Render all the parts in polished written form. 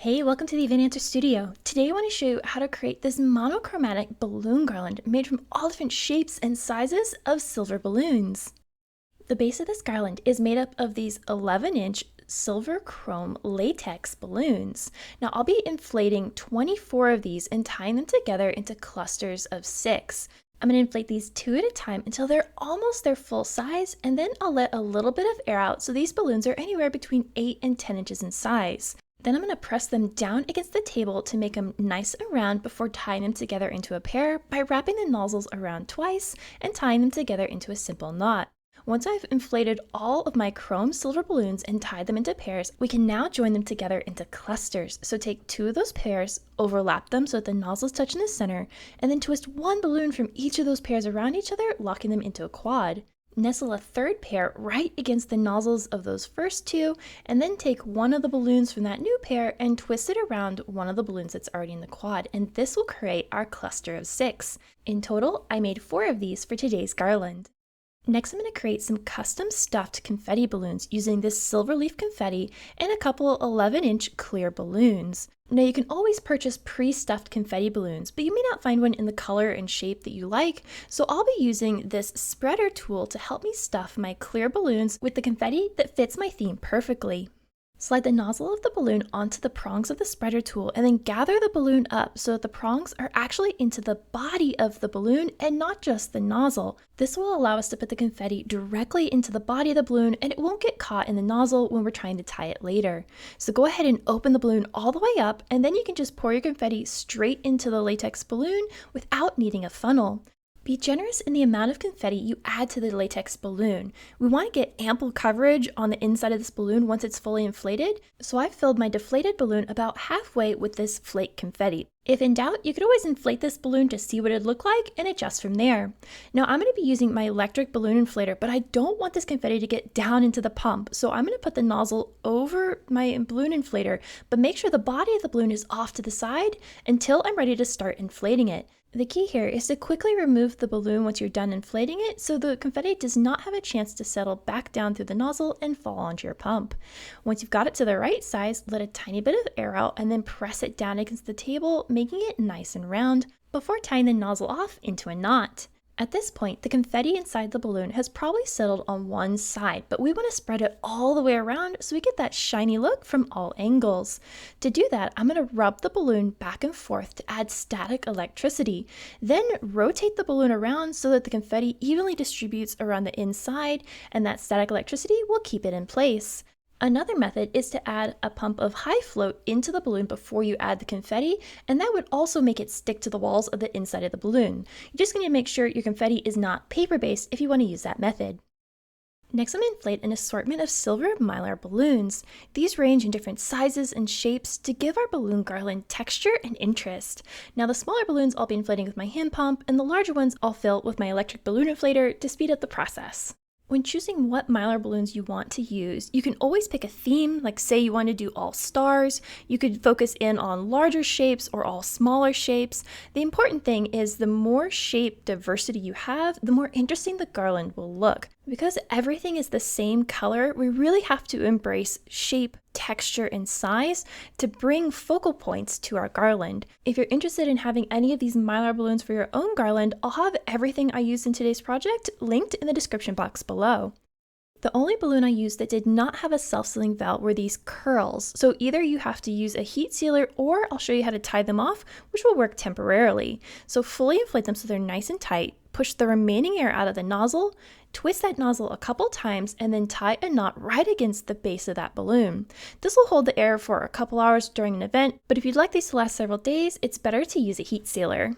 Hey, welcome to the Event Answer Studio. Today I want to show you how to create this monochromatic balloon garland made from all different shapes and sizes of silver balloons. The base of this garland is made up of these 11-inch silver chrome latex balloons. Now I'll be inflating 24 of these and tying them together into clusters of 6. I'm going to inflate these 2 at a time until they're almost their full size, and then I'll let a little bit of air out so these balloons are anywhere between 8 and 10 inches in size. Then I'm going to press them down against the table to make them nice and round before tying them together into a pair by wrapping the nozzles around twice and tying them together into a simple knot. Once I've inflated all of my chrome silver balloons and tied them into pairs, we can now join them together into clusters. So take 2 of those pairs, overlap them so that the nozzles touch in the center, and then twist 1 balloon from each of those pairs around each other, locking them into a quad. Nestle a 3rd pair right against the nozzles of those first 2, and then take 1 of the balloons from that new pair and twist it around one of the balloons that's already in the quad, and this will create our cluster of 6. In total, I made 4 of these for today's garland. Next, I'm going to create some custom stuffed confetti balloons using this silver leaf confetti and a couple 11-inch clear balloons. Now you can always purchase pre-stuffed confetti balloons, but you may not find one in the color and shape that you like, so I'll be using this spreader tool to help me stuff my clear balloons with the confetti that fits my theme perfectly. Slide the nozzle of the balloon onto the prongs of the spreader tool and then gather the balloon up so that the prongs are actually into the body of the balloon and not just the nozzle. This will allow us to put the confetti directly into the body of the balloon and it won't get caught in the nozzle when we're trying to tie it later. So go ahead and open the balloon all the way up and then you can just pour your confetti straight into the latex balloon without needing a funnel. Be generous in the amount of confetti you add to the latex balloon. We want to get ample coverage on the inside of this balloon once it's fully inflated, so I've filled my deflated balloon about halfway with this flake confetti. If in doubt, you could always inflate this balloon to see what it'd look like and adjust from there. Now I'm going to be using my electric balloon inflator, but I don't want this confetti to get down into the pump, so I'm going to put the nozzle over my balloon inflator, but make sure the body of the balloon is off to the side until I'm ready to start inflating it. The key here is to quickly remove the balloon once you're done inflating it so the confetti does not have a chance to settle back down through the nozzle and fall onto your pump. Once you've got it to the right size, let a tiny bit of air out and then press it down against the table, making it nice and round before tying the nozzle off into a knot. At this point, the confetti inside the balloon has probably settled on one side, but we want to spread it all the way around so we get that shiny look from all angles. To do that, I'm going to rub the balloon back and forth to add static electricity. Then rotate the balloon around so that the confetti evenly distributes around the inside, and that static electricity will keep it in place. Another method is to add a pump of high float into the balloon before you add the confetti, and that would also make it stick to the walls of the inside of the balloon. You're just going to make sure your confetti is not paper-based if you want to use that method. Next, I'm going to inflate an assortment of silver mylar balloons. These range in different sizes and shapes to give our balloon garland texture and interest. Now the smaller balloons I'll be inflating with my hand pump, and the larger ones I'll fill with my electric balloon inflator to speed up the process. When choosing what mylar balloons you want to use, you can always pick a theme, like say you want to do all stars. You could focus in on larger shapes or all smaller shapes. The important thing is the more shape diversity you have, the more interesting the garland will look. Because everything is the same color, we really have to embrace shape, texture, and size to bring focal points to our garland. If you're interested in having any of these mylar balloons for your own garland, I'll have everything I used in today's project linked in the description box below. The only balloon I used that did not have a self-sealing valve were these curls, so either you have to use a heat sealer or I'll show you how to tie them off, which will work temporarily. So fully inflate them so they're nice and tight, push the remaining air out of the nozzle, twist that nozzle a couple times, and then tie a knot right against the base of that balloon. This will hold the air for a couple hours during an event, but if you'd like these to last several days, it's better to use a heat sealer.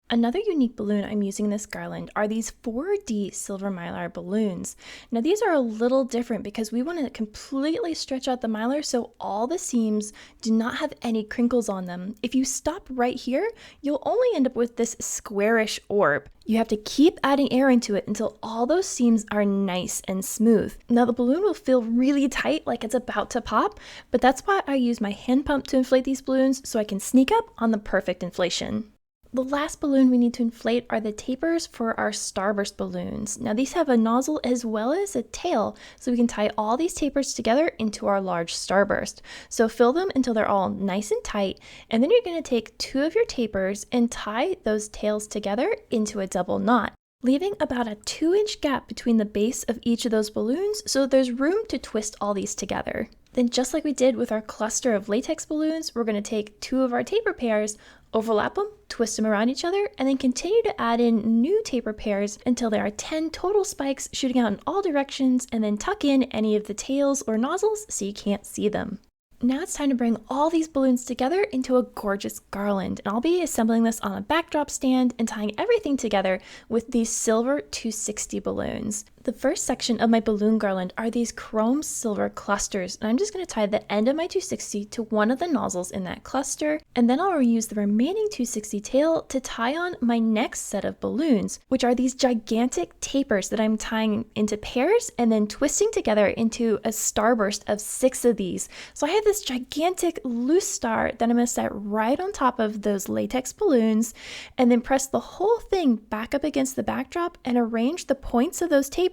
Another unique balloon I'm using in this garland are these 4D silver mylar balloons. Now these are a little different because we want to completely stretch out the mylar so all the seams do not have any crinkles on them. If you stop right here, you'll only end up with this squarish orb. You have to keep adding air into it until all those seams are nice and smooth. Now the balloon will feel really tight like it's about to pop, but that's why I use my hand pump to inflate these balloons so I can sneak up on the perfect inflation. The last balloon we need to inflate are the tapers for our starburst balloons. Now these have a nozzle as well as a tail, so we can tie all these tapers together into our large starburst. So fill them until they're all nice and tight, and then you're going to take 2 of your tapers and tie those tails together into a double knot, leaving about a 2-inch gap between the base of each of those balloons so there's room to twist all these together. Then just like we did with our cluster of latex balloons, we're going to take 2 of our taper pairs, overlap them, twist them around each other, and then continue to add in new taper pairs until there are 10 total spikes shooting out in all directions, and then tuck in any of the tails or nozzles so you can't see them. Now it's time to bring all these balloons together into a gorgeous garland, and I'll be assembling this on a backdrop stand and tying everything together with these silver 260 balloons. The first section of my balloon garland are these chrome silver clusters, and I'm just going to tie the end of my 260 to one of the nozzles in that cluster, and then I'll reuse the remaining 260 tail to tie on my next set of balloons, which are these gigantic tapers that I'm tying into pairs and then twisting together into a starburst of 6 of these. So I have this gigantic loose star that I'm going to set right on top of those latex balloons, and then press the whole thing back up against the backdrop and arrange the points of those tapers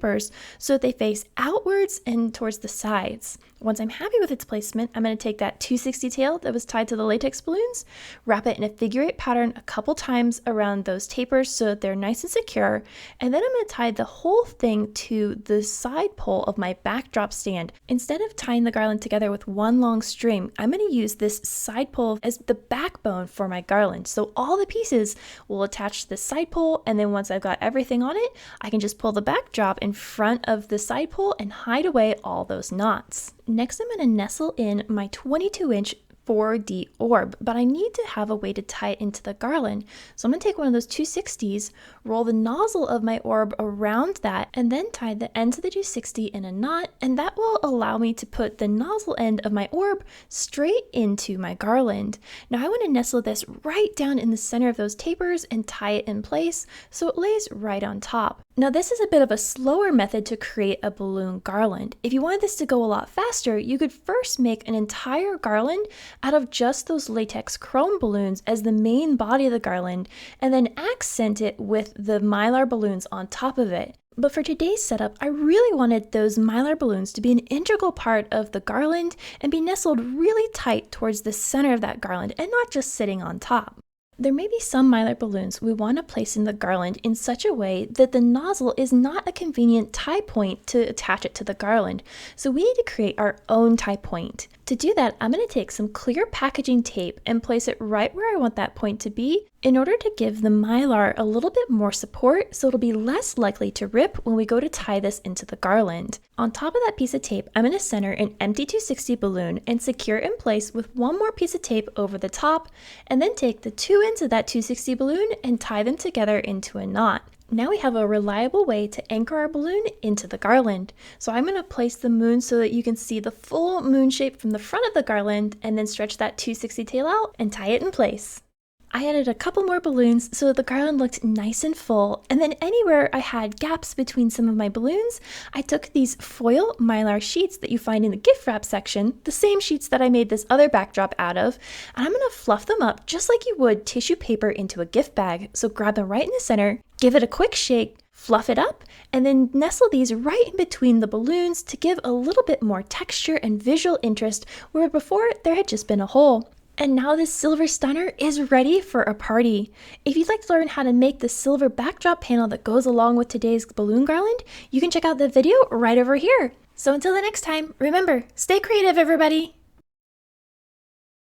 so that they face outwards and towards the sides. Once I'm happy with its placement, I'm going to take that 260 tail that was tied to the latex balloons, wrap it in a figure 8 pattern a couple times around those tapers so that they're nice and secure, and then I'm going to tie the whole thing to the side pole of my backdrop stand. Instead of tying the garland together with one long string, I'm going to use this side pole as the backbone for my garland. So all the pieces will attach to the side pole, and then once I've got everything on it, I can just pull the backdrop in front of the side pole and hide away all those knots. Next, I'm going to nestle in my 22-inch 4D orb, but I need to have a way to tie it into the garland. So I'm going to take one of those 260s, roll the nozzle of my orb around that, and then tie the ends of the 260 in a knot, and that will allow me to put the nozzle end of my orb straight into my garland. Now I want to nestle this right down in the center of those tapers and tie it in place so it lays right on top. Now this is a bit of a slower method to create a balloon garland. If you wanted this to go a lot faster, you could first make an entire garland out of just those latex chrome balloons as the main body of the garland, and then accent it with the mylar balloons on top of it. But for today's setup, I really wanted those mylar balloons to be an integral part of the garland and be nestled really tight towards the center of that garland and not just sitting on top. There may be some mylar balloons we want to place in the garland in such a way that the nozzle is not a convenient tie point to attach it to the garland, so we need to create our own tie point. To do that, I'm going to take some clear packaging tape and place it right where I want that point to be in order to give the mylar a little bit more support so it'll be less likely to rip when we go to tie this into the garland. On top of that piece of tape, I'm going to center an empty 260 balloon and secure it in place with one more piece of tape over the top, and then take the 2 ends of that 260 balloon and tie them together into a knot. Now we have a reliable way to anchor our balloon into the garland. So I'm going to place the moon so that you can see the full moon shape from the front of the garland, and then stretch that 260 tail out and tie it in place. I added a couple more balloons so that the garland looked nice and full, and then anywhere I had gaps between some of my balloons, I took these foil mylar sheets that you find in the gift wrap section, the same sheets that I made this other backdrop out of, and I'm going to fluff them up just like you would tissue paper into a gift bag. So grab them right in the center, give it a quick shake, fluff it up, and then nestle these right in between the balloons to give a little bit more texture and visual interest where before there had just been a hole. And now this silver stunner is ready for a party. If you'd like to learn how to make the silver backdrop panel that goes along with today's balloon garland, you can check out the video right over here. So until the next time, remember, stay creative, everybody!